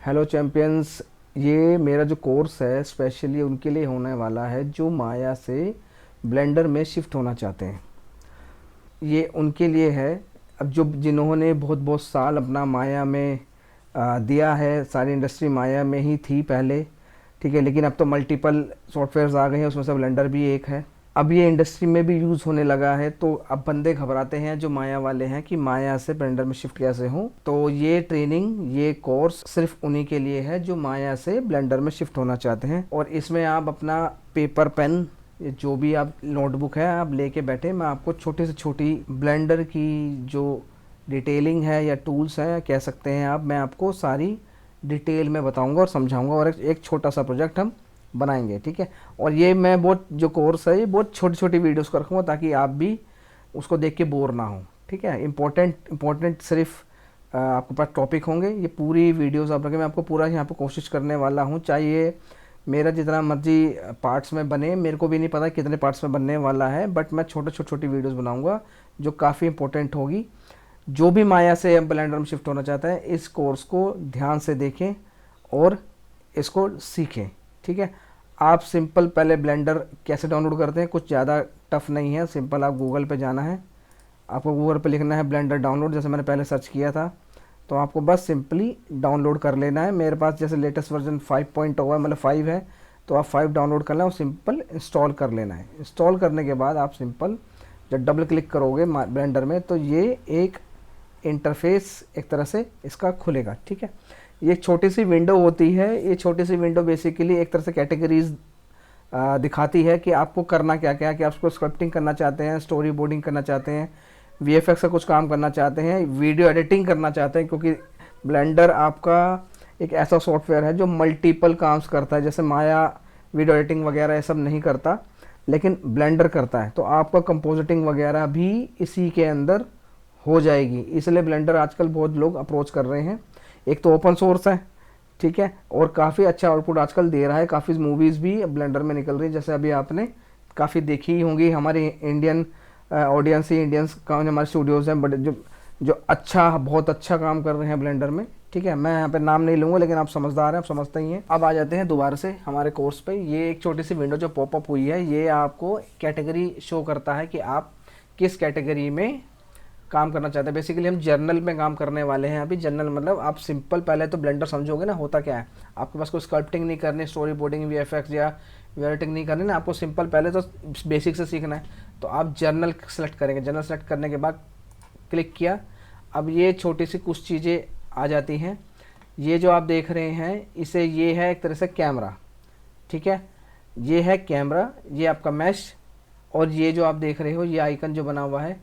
Hello champions. ये मेरा जो कोर्स है स्पेशली उनके लिए होने वाला है जो माया से ब्लेंडर में शिफ्ट होना चाहते हैं। ये उनके लिए है। अब जो जिन्होंने बहुत बहुत साल अपना माया में दिया है, सारी इंडस्ट्री माया में ही थी पहले, ठीक है, लेकिन अब तो मल्टीपल सॉफ्टवेयर्स आ गए हैं, उसमें से ब्लेंडर भी एक है। अब ये इंडस्ट्री में भी यूज़ होने लगा है, तो अब बंदे घबराते हैं जो माया वाले हैं कि माया से ब्लेंडर में शिफ्ट कैसे हों। तो ये ट्रेनिंग, ये कोर्स सिर्फ उन्हीं के लिए है जो माया से ब्लेंडर में शिफ्ट होना चाहते हैं। और इसमें आप अपना पेपर पेन, ये जो भी आप नोटबुक है आप लेके बैठे, मैं आपको छोटी से छोटी ब्लेंडर की जो डिटेलिंग है या टूल्स हैं कह सकते हैं आप, मैं आपको सारी डिटेल में बताऊंगा और समझाऊंगा, और एक छोटा सा प्रोजेक्ट हम बनाएंगे, ठीक है। और ये मैं बहुत जो कोर्स है ये बहुत छोटी छोटी वीडियोस को रखूँगा ताकि आप भी उसको देख के बोर ना हो, ठीक है। इंपॉर्टेंट सिर्फ आपके पास टॉपिक होंगे। ये पूरी वीडियोस आप रखें, मैं आपको पूरा यहाँ पे कोशिश करने वाला हूँ, चाहे ये मेरा जितना मर्जी पार्ट्स में बने, मेरे को भी नहीं पता कितने पार्ट्स में बनने वाला है, बट मैं छोटी वीडियोस बनाऊंगा जो काफ़ी इंपॉर्टेंट होगी। जो भी माया से ब्लेंडर में शिफ्ट होना चाहता है इस कोर्स को ध्यान से देखें और इसको सीखें, ठीक है। आप सिंपल पहले ब्लेंडर कैसे डाउनलोड करते हैं, कुछ ज़्यादा टफ नहीं है, सिंपल आप गूगल पे जाना है, आपको गूगल पे लिखना है ब्लेंडर डाउनलोड, जैसे मैंने पहले सर्च किया था, तो आपको बस सिंपली डाउनलोड कर लेना है। मेरे पास जैसे लेटेस्ट वर्जन 5.0 है, मतलब 5 है, तो आप 5 डाउनलोड कर लें और सिंपल इंस्टॉल कर लेना है। इंस्टॉल करने के बाद आप सिंपल जब डबल क्लिक करोगे ब्लेंडर में तो ये एक इंटरफेस एक तरह से इसका खुलेगा, ठीक है। ये एक छोटी सी विंडो होती है, ये छोटी सी विंडो बेसिकली एक तरह से कैटेगरीज दिखाती है कि आपको करना क्या क्या है, कि आप उसको स्क्रिप्टिंग करना चाहते हैं, स्टोरी बोर्डिंग करना चाहते हैं, वीएफएक्स का कुछ काम करना चाहते हैं, वीडियो एडिटिंग करना चाहते हैं, क्योंकि ब्लेंडर आपका एक ऐसा सॉफ्टवेयर है जो मल्टीपल काम्स करता है। जैसे माया वीडियो एडिटिंग वगैरह ये सब नहीं करता, लेकिन ब्लेंडर करता है, तो आपका कंपोजिटिंग वगैरह भी इसी के अंदर हो जाएगी। इसलिए ब्लेंडर आजकल बहुत लोग अप्रोच कर रहे हैं। एक तो ओपन सोर्स है, ठीक है, और काफ़ी अच्छा आउटपुट आजकल दे रहा है। काफ़ी मूवीज़ भी ब्लेंडर में निकल रही है, जैसे अभी आपने काफ़ी देखी होंगी। हमारी इंडियन ऑडियंस ही इंडियंस का हमारे स्टूडियोज़ हैं बड़े जो जो अच्छा बहुत अच्छा काम कर रहे हैं ब्लेंडर में, ठीक है। मैं यहाँ पे नाम नहीं लूँगा, लेकिन आप समझदार हैं, आप समझते ही हैं। अब आ जाते हैं दोबारा से हमारे कोर्स पे। ये एक छोटी सी विंडो जो पॉपअप हुई है, ये आपको कैटेगरी शो करता है कि आप किस कैटेगरी में काम करना चाहते हैं। बेसिकली हम जर्नल में काम करने वाले हैं अभी। जर्नल मतलब आप सिंपल पहले तो ब्लेंडर समझोगे ना होता क्या है। आपके पास कोई स्कल्पटिंग नहीं करनी, स्टोरी बोर्डिंग, वीएफएक्स या एडिटिंग नहीं करनी ना, आपको सिंपल पहले तो बेसिक से सीखना है। तो आप जर्नल सेलेक्ट करेंगे, जर्नल सेलेक्ट करने के बाद क्लिक किया। अब ये छोटी सी कुछ चीज़ें आ जाती हैं। ये जो आप देख रहे हैं इसे, ये है एक तरह से कैमरा, ठीक है, ये है कैमरा, ये आपका मैश, और ये जो आप देख रहे हो ये आइकन जो बना हुआ है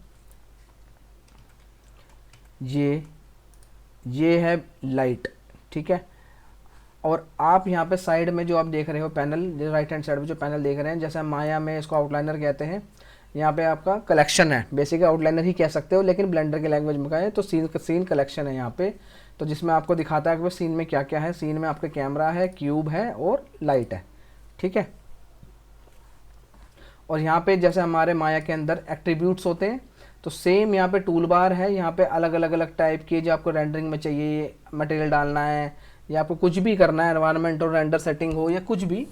ये है लाइट, ठीक है। और आप यहाँ पे साइड में जो आप देख रहे हो पैनल, राइट हैंड साइड में जो पैनल देख रहे हैं, जैसे माया में इसको आउटलाइनर कहते हैं, यहाँ पे आपका कलेक्शन है। बेसिक आउटलाइनर ही कह सकते हो, लेकिन ब्लेंडर के लैंग्वेज में कहें तो सीन कलेक्शन है यहाँ पे। तो जिसमें आपको दिखाता है कि सीन में क्या क्या है। सीन में आपका कैमरा है, क्यूब है और लाइट है, ठीक है। और यहाँ पे जैसे हमारे माया के अंदर एट्रीब्यूट्स होते हैं, तो सेम यहाँ पे टूल बार है। यहाँ पे अलग अलग टाइप के जो आपको रेंडरिंग में चाहिए, मटेरियल डालना है या आपको कुछ भी करना है, एनवायरनमेंट और रेंडर सेटिंग हो या कुछ भी,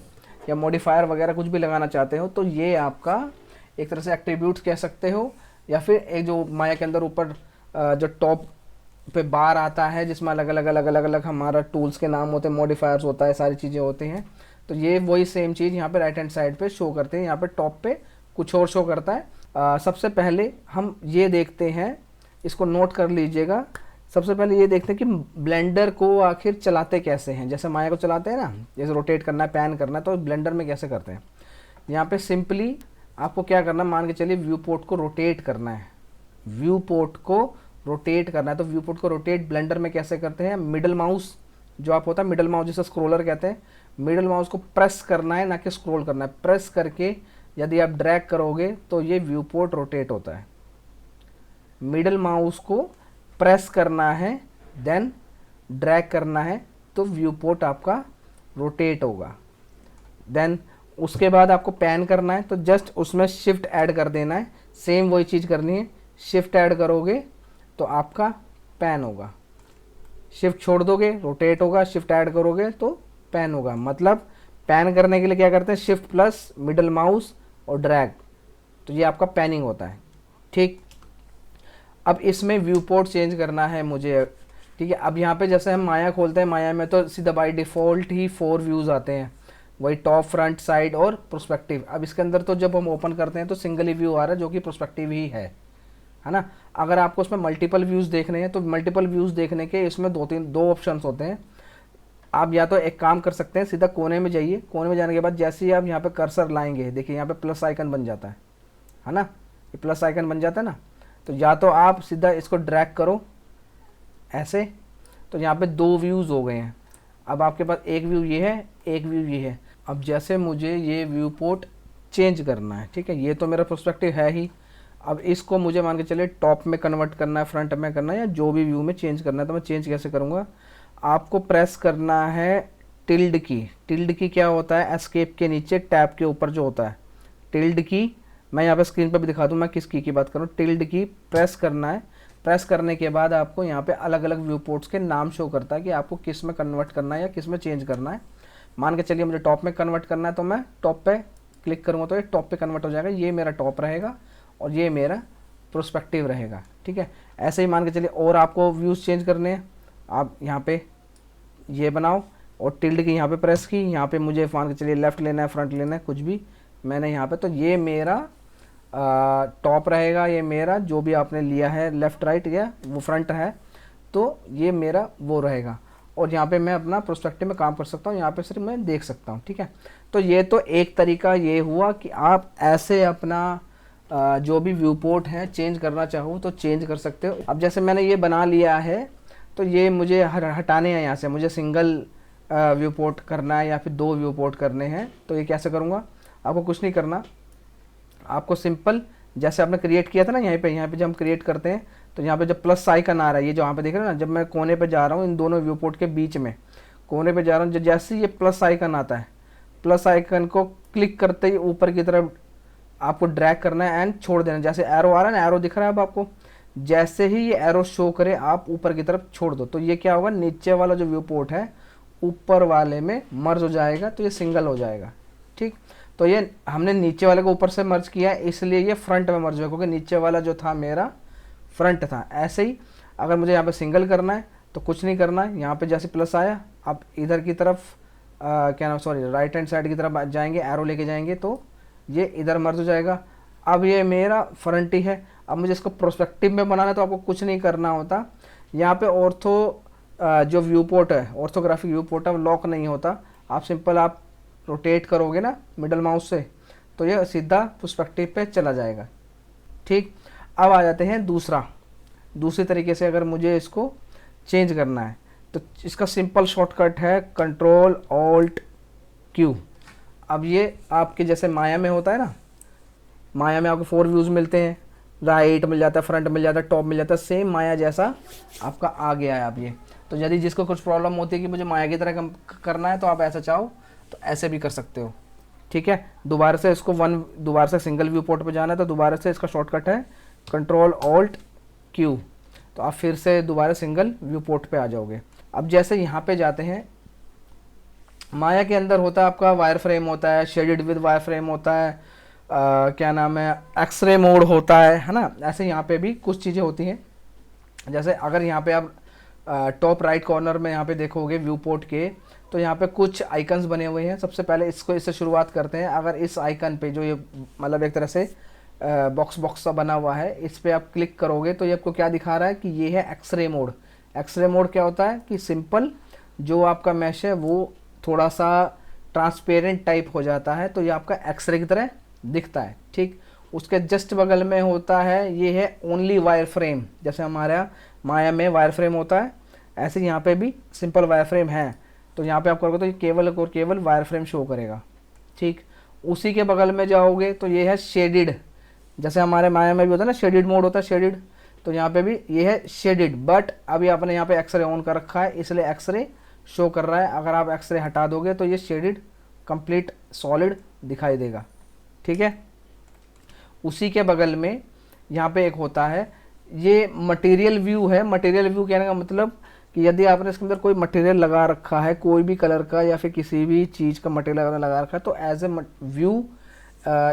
या मॉडिफायर वगैरह कुछ भी लगाना चाहते हो, तो ये आपका एक तरह से एट्रीब्यूट्स कह सकते हो। या फिर एक जो माया के अंदर ऊपर जो टॉप पे बार आता है जिसमें अलग अलग हमारा टूल्स के नाम होते हैं, मॉडिफायर्स होता है, सारी चीज़ें होती हैं। तो ये वही सेम चीज़ यहाँ पे राइट हैंड साइड पे शो करते हैं। यहाँ पे टॉप पे कुछ और शो करता है। सबसे पहले हम ये देखते हैं, इसको नोट कर लीजिएगा। सबसे पहले ये देखते हैं कि ब्लेंडर को आखिर चलाते कैसे हैं। जैसे माया को चलाते हैं ना, जैसे रोटेट करना है, पैन करना है, तो ब्लेंडर में कैसे करते हैं। यहाँ पे सिंपली आपको क्या करना है, मान के चलिए व्यू पोर्ट को रोटेट करना है, व्यू पोर्ट को रोटेट करना है। तो व्यू पोर्ट को रोटेट ब्लेंडर में कैसे करते हैं, मिडल माउस जो आप होता है, मिडल माउस जिसे स्क्रोलर कहते हैं, मिडल माउस को प्रेस करना है, ना कि स्क्रॉल करना है। प्रेस करके यदि आप ड्रैग करोगे तो ये व्यू पोर्ट रोटेट होता है। मिडल माउस को प्रेस करना है, देन ड्रैग करना है, तो व्यू पोर्ट आपका रोटेट होगा। देन उसके बाद आपको पैन करना है, तो जस्ट उसमें शिफ्ट ऐड कर देना है। सेम वही चीज़ करनी है, शिफ्ट ऐड करोगे तो आपका पैन होगा। शिफ्ट छोड़ दोगे रोटेट होगा, शिफ्ट ऐड करोगे तो पैन होगा। मतलब पैन करने के लिए क्या करते हैं, शिफ्ट प्लस मिडल माउस और ड्रैग, तो ये आपका पैनिंग होता है। ठीक, अब इसमें व्यू पोर्ट चेंज करना है मुझे। ठीक है, अब यहाँ पे जैसे हम माया खोलते हैं, माया में तो सीधा बाय डिफ़ॉल्ट ही 4 व्यूज़ आते हैं, वही टॉप, फ्रंट, साइड और प्रोस्पेक्टिव। अब इसके अंदर तो जब हम ओपन करते हैं तो सिंगल ही व्यू आ रहा है जो कि प्रोस्पेक्टिव ही है ना। अगर आपको उसमें मल्टीपल व्यूज़ देखने हैं तो मल्टीपल व्यूज़ देखने के इसमें दो ऑप्शंस होते हैं। आप या तो एक काम कर सकते हैं, सीधा कोने में जाइए, कोने में जाने के बाद जैसे ही आप यहाँ पे कर्सर लाएंगे, देखिए यहाँ पे प्लस आइकन बन जाता है ना, ये प्लस आइकन बन जाता है ना। तो या तो आप सीधा इसको ड्रैग करो ऐसे, तो यहाँ पे 2 व्यूज़ हो गए हैं। अब आपके पास एक व्यू ये है, एक व्यू ये है। अब जैसे मुझे ये व्यू पोर्ट चेंज करना है, ठीक है, ये तो मेरा पर्सपेक्टिव है ही। अब इसको मुझे मान के चलिए टॉप में कन्वर्ट करना है, फ्रंट में करना है, या जो भी व्यू में चेंज करना है, तो मैं चेंज कैसे करूँगा। आपको प्रेस करना है टिल्ड की। टिल्ड की क्या होता है, एस्केप के नीचे टैब के ऊपर जो होता है टिल्ड की, मैं यहाँ पे स्क्रीन पर भी दिखा दूँ मैं किस की बात करूँ। टिल्ड की प्रेस करना है, प्रेस करने के बाद आपको यहाँ पे अलग अलग व्यू पोर्ट्स के नाम शो करता है कि आपको किस में कन्वर्ट करना है या किस में चेंज करना है। मान के चलिए मुझे टॉप में कन्वर्ट करना है, तो मैं टॉप पे क्लिक करूँगा तो ये टॉप पे कन्वर्ट हो जाएगा, ये मेरा टॉप रहेगा और ये मेरा प्रोस्पेक्टिव रहेगा। ठीक है, ऐसे ही मान के चलिए और आपको व्यूज़ चेंज करने हैं, आप यहाँ पे ये बनाओ और टिल्ड की यहाँ पे प्रेस की, यहाँ पे मुझे मान के चलिए लेफ़्ट लेना है, फ्रंट लेना है, कुछ भी मैंने यहाँ पे, तो ये मेरा टॉप रहेगा, ये मेरा जो भी आपने लिया है लेफ़्ट राइट या वो फ्रंट है, तो ये मेरा वो रहेगा। और यहाँ पे मैं अपना प्रोस्पेक्टिव में काम कर सकता हूँ, यहाँ पे सिर्फ मैं देख सकता हूँ। ठीक है, तो ये तो एक तरीका ये हुआ कि आप ऐसे अपना जो भी व्यू पोर्ट है चेंज करना चाहो तो चेंज कर सकते हो। अब जैसे मैंने ये बना लिया है तो ये मुझे हटाने हैं यहाँ से, मुझे सिंगल व्यू पोर्ट करना है या फिर 2 व्यू पोर्ट करने हैं, तो ये कैसे करूँगा। आपको कुछ नहीं करना, आपको सिंपल जैसे आपने क्रिएट किया था ना, यहाँ पे जब हम क्रिएट करते हैं तो यहाँ पे जब प्लस आइकन आ रहा है, ये जो यहाँ पे देख रहे हैं ना, जब मैं कोने पे जा रहा हूँ इन दोनों व्यू पोर्ट के बीच में, कोने पे जा रहा हूँ, जैसे ये प्लस आइकन आता है, प्लस आइकन को क्लिक करते ही ऊपर की तरफ आपको ड्रैग करना है एंड छोड़ देना। जैसे एरो आ रहा है ना, एरो दिख रहा है अब आपको, जैसे ही ये एरो शो करे आप ऊपर की तरफ छोड़ दो, तो ये क्या होगा, नीचे वाला जो व्यू पोर्ट है ऊपर वाले में मर्ज हो जाएगा, तो ये सिंगल हो जाएगा। ठीक, तो ये हमने नीचे वाले को ऊपर से मर्ज किया है, इसलिए ये फ्रंट में मर्ज हुआ, क्योंकि नीचे वाला जो था मेरा फ्रंट था। ऐसे ही अगर मुझे यहाँ पे सिंगल करना है तो कुछ नहीं करना है, यहाँ पे जैसे प्लस आया आप इधर की तरफ क्या नाम, सॉरी, राइट हैंड साइड की तरफ जाएंगे, एरो लेके जाएंगे तो ये इधर मर्ज हो जाएगा। अब ये मेरा फ्रंट ही है। अब मुझे इसको प्रोस्पेक्टिव में बनाना है तो आपको कुछ नहीं करना होता, यहाँ पे ऑर्थो जो व्यू पोर्ट है, ऑर्थोग्राफिक व्यू पोर्ट है, वो लॉक नहीं होता। आप सिंपल आप रोटेट करोगे ना मिडल माउस से तो ये सीधा पर्सपेक्टिव पे चला जाएगा। ठीक, अब आ जाते हैं दूसरी तरीके से अगर मुझे इसको चेंज करना है तो इसका सिंपल शॉर्टकट है कंट्रोल ऑल्ट क्यू। अब ये आपके जैसे माया में होता है ना, माया में आपको 4 व्यूज़ मिलते हैं, राइट मिल जाता है, फ्रंट मिल जाता है, टॉप मिल जाता है, सेम माया जैसा आपका आ गया है। आप ये तो यदि जिसको कुछ प्रॉब्लम होती है कि मुझे माया की तरह करना है तो आप ऐसा चाहो तो ऐसे भी कर सकते हो। ठीक है, दोबारा से इसको दोबारा से सिंगल व्यू पोर्ट पे जाना है तो दोबारा से इसका शॉर्टकट है कंट्रोल ऑल्ट क्यू, तो आप फिर से दोबारा सिंगल व्यू पोर्ट पे आ जाओगे। अब जैसे यहाँ पे जाते हैं, माया के अंदर होता है आपका वायर फ्रेम होता है, शेडेड विद वायर फ्रेम होता है, क्या नाम है, एक्सरे मोड होता है ना। ऐसे यहाँ पे भी कुछ चीज़ें होती हैं। जैसे अगर यहाँ पे आप टॉप राइट कॉर्नर में यहाँ पे देखोगे व्यू पोर्ट के, तो यहाँ पे कुछ आइकन्स बने हुए हैं। सबसे पहले इससे शुरुआत करते हैं। अगर इस आइकन पे जो ये मतलब एक तरह से बॉक्स सा बना हुआ है, इस पर आप क्लिक करोगे तो ये आपको क्या दिखा रहा है कि ये है एक्सरे मोड। एक्सरे मोड क्या होता है कि सिंपल जो आपका मैश है वो थोड़ा सा ट्रांसपेरेंट टाइप हो जाता है, तो ये आपका एक्सरे की तरह दिखता है। ठीक, उसके जस्ट बगल में होता है, ये है ओनली वायर फ्रेम। जैसे हमारा माया में वायर फ्रेम होता है, ऐसे यहाँ पे भी सिंपल वायर फ्रेम है, तो यहाँ पे आप करोगे तो ये केवल और केवल वायर फ्रेम शो करेगा। ठीक, उसी के बगल में जाओगे तो ये है शेडिड। जैसे हमारे माया में भी होता है ना शेडिड मोड होता है, शेडिड, तो यहाँ पे भी ये है शेडिड, बट अभी आपने यहाँ पे एक्सरे ऑन कर रखा है इसलिए एक्सरे शो कर रहा है। अगर आप एक्सरे हटा दोगे तो ये शेडिड कंप्लीट सॉलिड दिखाई देगा। ठीक है, उसी के बगल में यहाँ पे एक होता है, ये मटेरियल व्यू है। मटेरियल व्यू कहने का मतलब कि कि यदि आपने इसके अंदर कोई मटेरियल लगा रखा है, कोई भी कलर का या फिर किसी भी चीज़ का मटेरियल लगा रखा है, तो एज ए व्यू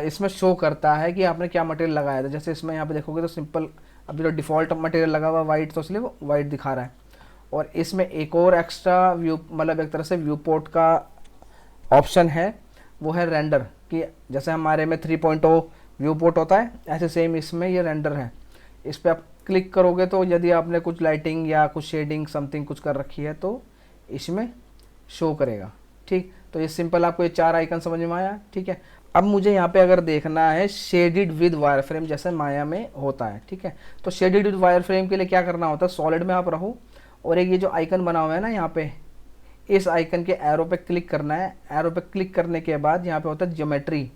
इसमें शो करता है कि आपने क्या मटेरियल लगाया था। जैसे इसमें यहाँ पे देखोगे तो सिंपल अभी जो डिफ़ॉल्ट मटेरियल लगा हुआ वाइट, तो इसलिए वो वाइट दिखा रहा है। और इसमें एक और एक्स्ट्रा व्यू, मतलब एक तरह से व्यू पोर्ट का ऑप्शन है, वो है रेंडर, कि जैसे हमारे में 3.0 व्यू पोर्ट होता है, ऐसे सेम इसमें ये रेंडर है। इस पर आप क्लिक करोगे तो यदि आपने कुछ लाइटिंग या कुछ शेडिंग समथिंग कुछ कर रखी है तो इसमें शो करेगा। ठीक, तो ये सिंपल आपको ये 4 आइकन समझ में आया। ठीक है, अब मुझे यहाँ पे अगर देखना है शेडिड विद वायर फ्रेम जैसे माया में होता है। ठीक है, तो शेडिड विद वायर फ्रेम के लिए क्या करना होता है, सॉलिड में आप रहो और एक ये जो आइकन बना हुआ है ना यहाँ पे, इस आइकन के एरो पे क्लिक करना है। एरो पे क्लिक करने के बाद यहाँ पे होता है ज्योमेट्री,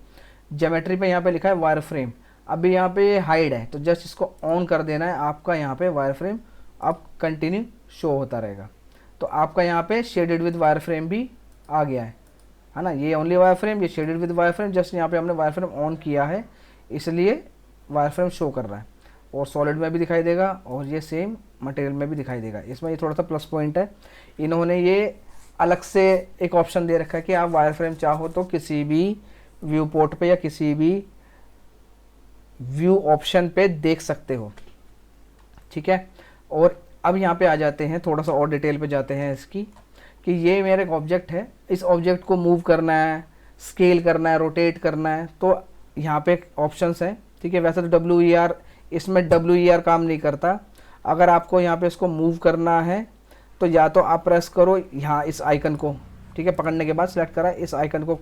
ज्योमेट्री पे यहाँ पे लिखा है वायर फ्रेम। अभी यहाँ पे हाइड है, तो जस्ट इसको ऑन कर देना है, आपका यहाँ पे वायर फ्रेम अब कंटिन्यू शो होता रहेगा। तो आपका यहाँ पे शेडेड विद वायर फ्रेम भी आ गया है ना। ये ओनली वायर फ्रेम, ये shaded with wire frame, just यहाँ पे हमने वायर फ्रेम ऑन किया है इसलिए वायर फ्रेम शो कर रहा है। और सॉलिड में भी दिखाई देगा और ये सेम मटेरियल में भी दिखाई देगा। इसमें ये थोड़ा सा प्लस पॉइंट है, इन्होंने ये अलग से एक ऑप्शन दे रखा है कि आप वायर फ्रेम चाहो तो किसी भी व्यू पोर्ट पे या किसी भी व्यू ऑप्शन पे देख सकते हो। ठीक है, और अब यहाँ पे आ जाते हैं, थोड़ा सा और डिटेल पे जाते हैं इसकी, कि ये मेरा एक ऑब्जेक्ट है, इस ऑब्जेक्ट को मूव करना है, स्केल करना है, रोटेट करना है, तो यहाँ पे ऑप्शंस हैं। ठीक है, वैसे तो WER, इसमें WER काम नहीं करता। अगर आपको यहाँ पे इसको मूव करना है तो या तो आप प्रेस करो यहाँ इस आइकन को, ठीक है, पकड़ने के बाद सिलेक्ट करा, इस आइकन को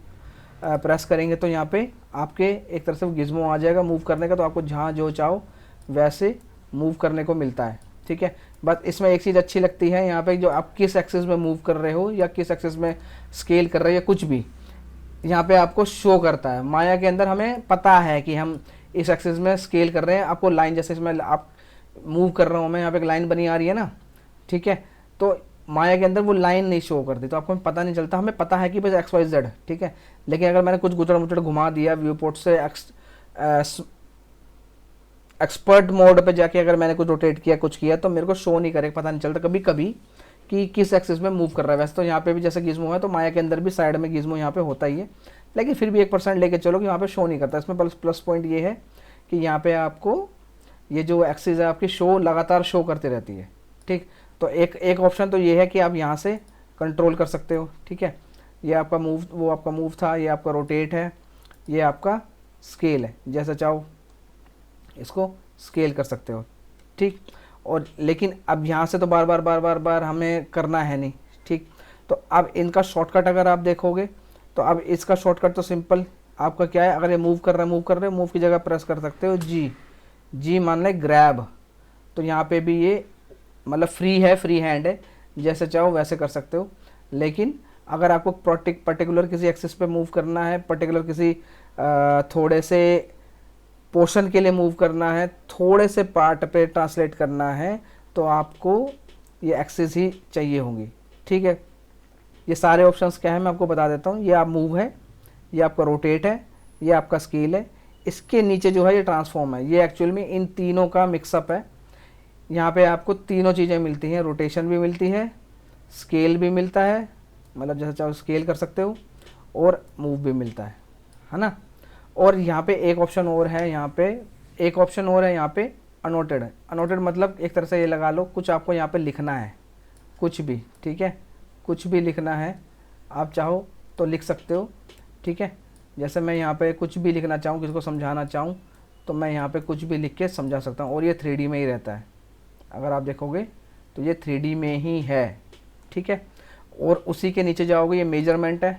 प्रेस करेंगे तो यहाँ पे आपके एक तरह से गिज़्मो आ जाएगा मूव करने का, तो आपको जहाँ जो चाहो वैसे मूव करने को मिलता है। ठीक है, बस इसमें एक चीज़ अच्छी लगती है यहाँ पे, जो आप किस एक्सिस में मूव कर रहे हो या किस एक्सिस में स्केल कर रहे हो या कुछ भी, यहाँ पे आपको शो करता है। माया के अंदर हमें पता है कि हम इस एक्सिस में स्केल कर रहे हैं, आपको लाइन, जैसे इसमें आप मूव कर रहा हूँ मैं, यहाँ पे एक लाइन बनी आ रही है ना। ठीक है, तो माया के अंदर वो लाइन नहीं शो करती, तो आपको पता नहीं चलता, हमें पता है कि बस XYZ। ठीक है, लेकिन अगर मैंने कुछ गुजर मुचड़ घुमा दिया व्यू पोर्ट से एक्सपर्ट मोड पे जाके अगर मैंने कुछ रोटेट किया, कुछ किया, तो मेरे को शो नहीं करेगा, पता नहीं चलता कभी कभी कि किस एक्सिस में मूव कर रहा है। वैसे तो यहाँ पे भी जैसे गिज़्मो है, तो माया के अंदर भी साइड में गिज़्मो यहाँ पे होता ही है, लेकिन फिर भी 1% लेके चलो कि यहाँ पे शो नहीं करता। इसमें प्लस पॉइंट ये है कि यहाँ पे आपको ये जो एक्सिस है आपकी शो लगातार शो करती रहती है। ठीक, तो एक ऑप्शन तो ये है कि आप यहाँ से कंट्रोल कर सकते हो। ठीक है, ये आपका मूव, वो आपका मूव था, ये आपका रोटेट है, ये आपका स्केल है, जैसा चाहो इसको स्केल कर सकते हो। ठीक, और लेकिन अब यहाँ से तो बार बार हमें करना है नहीं। ठीक, तो अब इनका शॉर्टकट अगर आप देखोगे तो अब इसका शॉर्टकट तो सिंपल आपका क्या है, अगर ये मूव कर रहे हैं, मूव की जगह प्रेस कर सकते हो जी मान लें ग्रैब, तो यहाँ पे भी ये मतलब फ्री है, फ्री हैंड है, जैसे चाहो वैसे कर सकते हो। लेकिन अगर आपको पर्टिकुलर किसी एक्सिस पे मूव करना है, पर्टिकुलर किसी थोड़े से पोर्शन के लिए मूव करना है, थोड़े से पार्ट पे ट्रांसलेट करना है, तो आपको ये एक्सिस ही चाहिए होंगी। ठीक है, ये सारे ऑप्शंस क्या है मैं आपको बता देता हूँ। ये आप मूव है, ये आपका रोटेट है, ये आपका स्केल है, इसके नीचे जो है ये ट्रांसफॉर्म है। ये एक्चुअल में इन तीनों का मिक्सअप है। यहाँ पे आपको तीनों चीज़ें मिलती हैं, रोटेशन भी मिलती है, स्केल भी मिलता है, मतलब जैसे चाहो स्केल कर सकते हो, और मूव भी मिलता है ना। और यहाँ पे एक ऑप्शन और है, यहाँ पे अनोटेड है। अनोटेड मतलब एक तरह से ये लगा लो, कुछ आपको यहाँ पे लिखना है, कुछ भी। ठीक है, कुछ भी लिखना है, आप चाहो तो लिख सकते हो। ठीक है, जैसे मैं यहाँ पे कुछ भी लिखना चाहूँ, किसी को समझाना चाहूँ, तो मैं यहाँ पे कुछ भी लिख के समझा सकता हूँ, और ये 3D में ही रहता है। अगर आप देखोगे तो ये 3D में ही है। ठीक है, और उसी के नीचे जाओगे, ये मेजरमेंट है,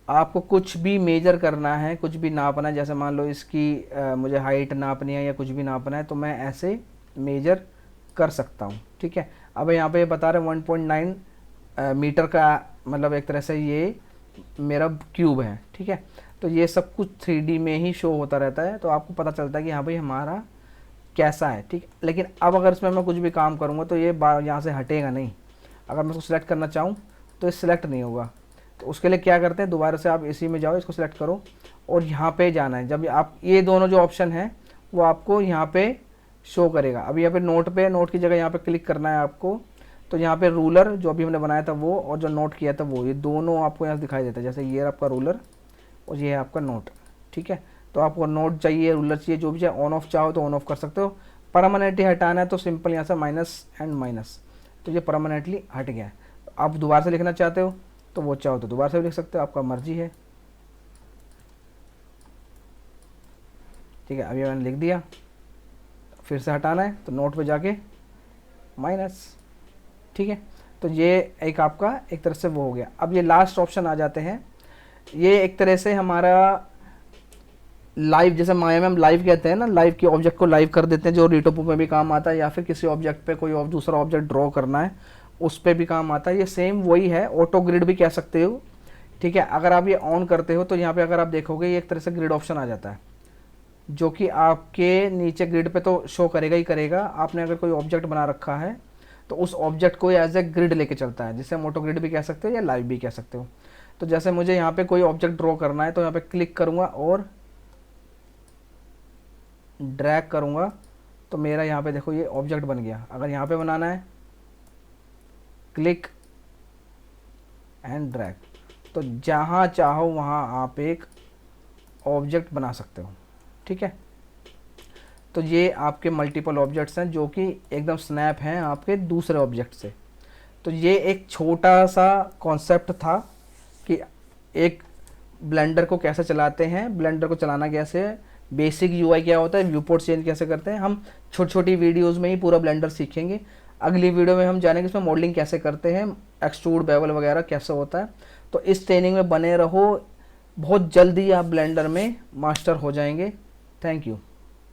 आपको कुछ भी मेजर करना है, कुछ भी नापना है, जैसे मान लो इसकी मुझे हाइट नापनी है या कुछ भी नापना है, तो मैं ऐसे मेजर कर सकता हूँ। ठीक है, अब यहाँ पे बता रहे 1.9 मीटर का, मतलब एक तरह से ये मेरा क्यूब है। ठीक है, तो ये सब कुछ 3D में ही शो होता रहता है, तो आपको पता चलता है कि हाँ भाई हमारा कैसा है। ठीक, लेकिन अब अगर इसमें मैं कुछ भी काम करूँगा तो ये यहाँ से हटेगा नहीं। अगर मैं इसको सिलेक्ट करना चाहूँ तो ये सिलेक्ट नहीं होगा, तो उसके लिए क्या करते हैं, दोबारा से आप इसी में जाओ, इसको सिलेक्ट करो और यहाँ पे जाना है। जब आप ये दोनों जो ऑप्शन है वो आपको यहाँ पे शो करेगा। अब यहाँ पे नोट की जगह यहाँ पे क्लिक करना है आपको, तो यहाँ पे रूलर जो अभी हमने बनाया था वो, और जो नोट किया था वो, ये दोनों आपको यहाँ दिखाई देता है। जैसे ये आपका रूलर और ये है आपका नोट, ठीक है। तो आपको नोट चाहिए, रूलर चाहिए, जो भी चाहिए, ऑन ऑफ चाहो तो ऑन ऑफ कर सकते हो। परमानेंटली हटाना है तो सिंपल यहाँ से माइनस एंड माइनस, तो ये परमानेंटली हट गया है। आप दोबारा से लिखना चाहते हो तो वो चाहो तो दोबारा से भी लिख सकते हो, आपका मर्जी है, ठीक है। अभी मैंने लिख दिया, फिर से हटाना है तो नोट पे जाके माइनस, ठीक है। तो ये एक आपका एक तरह से वो हो गया। अब ये लास्ट ऑप्शन आ जाते हैं, ये एक तरह से हमारा लाइव, जैसे माया में हम लाइव कहते हैं ना, लाइव के ऑब्जेक्ट को लाइव कर देते हैं, जो रीटोपो में भी काम आता है, या फिर किसी ऑब्जेक्ट पे कोई दूसरा ऑब्जेक्ट ड्रॉ करना है उस पर भी काम आता है। ये सेम वही है, ऑटो ग्रिड भी कह सकते हो, ठीक है। अगर आप ये ऑन करते हो तो यहाँ पे अगर आप देखोगे ये एक तरह से ग्रिड ऑप्शन आ जाता है, जो कि आपके नीचे ग्रिड पे तो शो करेगा ही करेगा। आपने अगर कोई ऑब्जेक्ट बना रखा है तो उस ऑब्जेक्ट को एज ए ग्रिड लेके चलता है, जिसे हम ऑटो ग्रिड भी कह सकते हो या लाइव भी कह सकते हो। तो जैसे मुझे यहाँ पे कोई ऑब्जेक्ट ड्रॉ करना है तो यहाँ पे क्लिक करूँगा और ड्रैग करूँगा, तो मेरा यहाँ पे देखो ये ऑब्जेक्ट बन गया। अगर यहाँ पे बनाना है क्लिक एंड ड्रैग, तो जहाँ चाहो वहाँ आप एक ऑब्जेक्ट बना सकते हो, ठीक है। तो ये आपके मल्टीपल ऑब्जेक्ट्स हैं जो कि एकदम स्नैप हैं आपके दूसरे ऑब्जेक्ट से। तो ये एक छोटा सा कॉन्सेप्ट था कि एक ब्लेंडर को कैसे चलाते हैं, ब्लेंडर को चलाना कैसे है, बेसिक यूआई क्या होता है, व्यू पोर्ट चेंज कैसे करते हैं। हम छोटी छोटी वीडियोस में ही पूरा ब्लेंडर सीखेंगे। अगली वीडियो में हम जानेंगे इसमें मॉडलिंग कैसे करते हैं, एक्सट्रूड बेवल वगैरह कैसे होता है। तो इस ट्रेनिंग में बने रहो, बहुत जल्दी आप ब्लेंडर में मास्टर हो जाएंगे। Thank you.